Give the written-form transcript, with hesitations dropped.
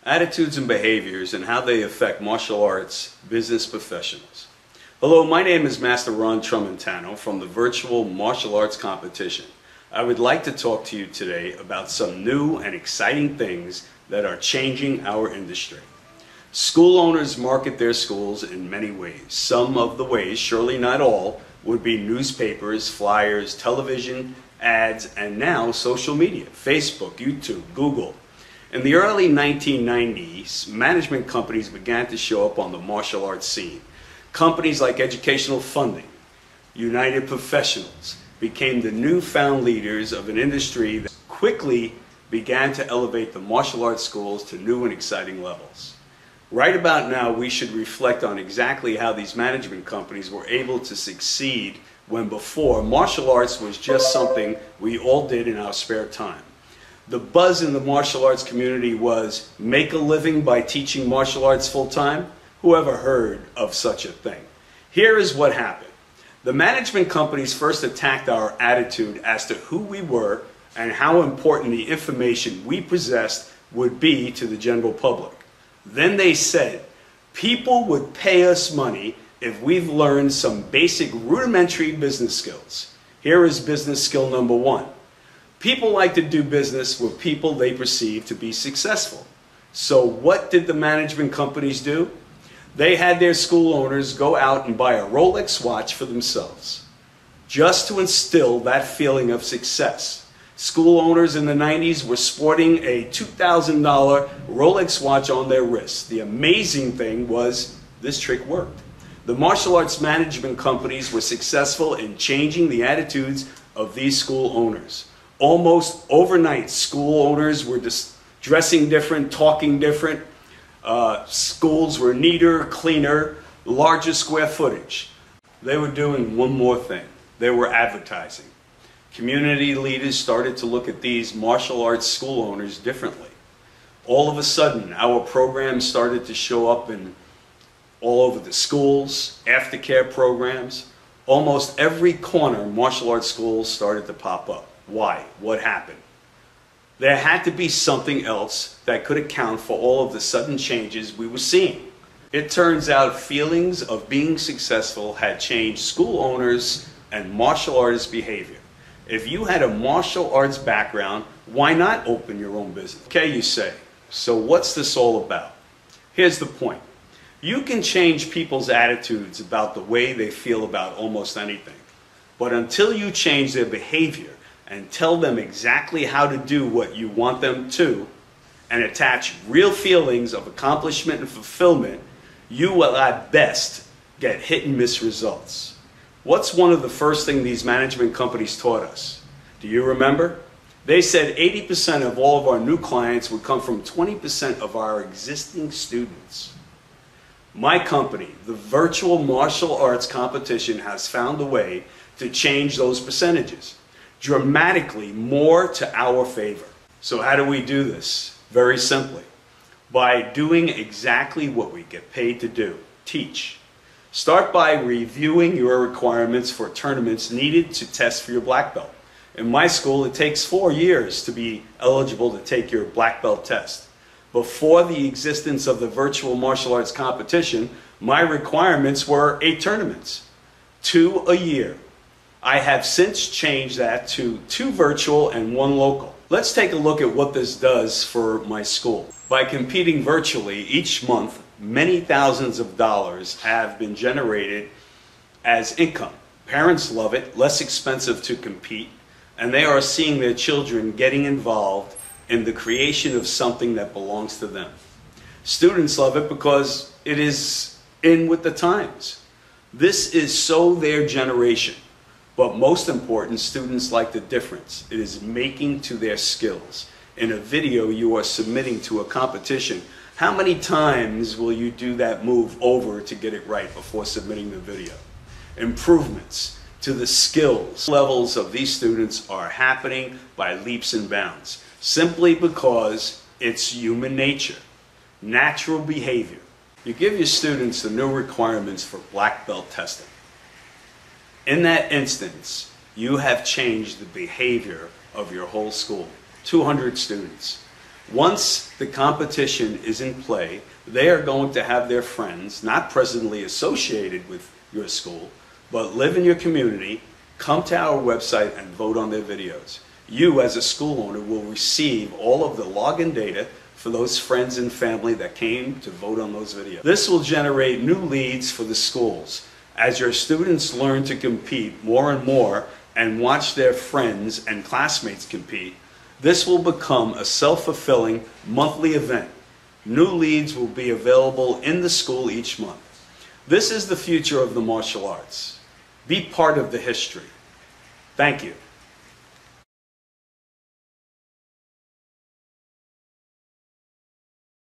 attitudes and behaviors and how they affect martial arts business professionals. Hello, my name is Master Ron Tramontano from the Virtual Martial Arts Competition. I would like to talk to you today about some new and exciting things that are changing our industry. School owners market their schools in many ways. Some of the ways, surely not all, would be newspapers, flyers, television, ads, and now social media, Facebook, YouTube, Google. In the early 1990s, management companies began to show up on the martial arts scene. Companies like Educational Funding, United Professionals, became the newfound leaders of an industry that quickly began to elevate the martial arts schools to new and exciting levels. Right about now, we should reflect on exactly how these management companies were able to succeed when before martial arts was just something we all did in our spare time. The buzz in the martial arts community was make a living by teaching martial arts full-time. Who ever heard of such a thing? Here is what happened. The management companies first attacked our attitude as to who we were and how important the information we possessed would be to the general public. Then they said, people would pay us money if we've learned some basic rudimentary business skills. Here is business skill number one. People like to do business with people they perceive to be successful. So what did the management companies do? They had their school owners go out and buy a Rolex watch for themselves, just to instill that feeling of success. School owners in the 90s were sporting a $2,000 Rolex watch on their wrists. The amazing thing was this trick worked. The martial arts management companies were successful in changing the attitudes of these school owners. Almost overnight, school owners were dressing different, talking different. Schools were neater, cleaner, larger square footage. They were doing one more thing. They were advertising. Community leaders started to look at these martial arts school owners differently. All of a sudden, our programs started to show up in all over the schools, aftercare programs. Almost every corner, martial arts schools started to pop up. Why? What happened? There had to be something else that could account for all of the sudden changes we were seeing. It turns out feelings of being successful had changed school owners and martial artists' behavior. If you had a martial arts background, why not open your own business? Okay, you say. So what's this all about? Here's the point. You can change people's attitudes about the way they feel about almost anything. But until you change their behavior and tell them exactly how to do what you want them to, and attach real feelings of accomplishment and fulfillment, you will at best get hit and miss results. What's one of the first things these management companies taught us? Do you remember? They said 80% of all of our new clients would come from 20% of our existing students. My company, the Virtual Martial Arts Competition, has found a way to change those percentages dramatically more to our favor. So how do we do this? Very simply, by doing exactly what we get paid to do, teach. Start by reviewing your requirements for tournaments needed to test for your black belt. In my school, it takes 4 years to be eligible to take your black belt test. Before the existence of the Virtual Martial Arts Competition, my requirements were 8 tournaments, 2 a year. I have since changed that to 2 virtual and 1 local. Let's take a look at what this does for my school. By competing virtually each month, many thousands of dollars have been generated as income. Parents love it, less expensive to compete, and they are seeing their children getting involved in the creation of something that belongs to them. Students love it because it is in with the times. This is so their generation. But most important, students like the difference. It is making to their skills. In a video you are submitting to a competition, how many times will you do that move over to get it right before submitting the video? Improvements to the skills levels of these students are happening by leaps and bounds, simply because it's human nature, natural behavior. You give your students the new requirements for black belt testing. In that instance, you have changed the behavior of your whole school. 200 students. Once the competition is in play, they are going to have their friends, not presently associated with your school, but live in your community, come to our website and vote on their videos. You, as a school owner, will receive all of the login data for those friends and family that came to vote on those videos. This will generate new leads for the schools. As your students learn to compete more and more and watch their friends and classmates compete, this will become a self-fulfilling monthly event. New leads will be available in the school each month. This is the future of the martial arts. Be part of the history. Thank you.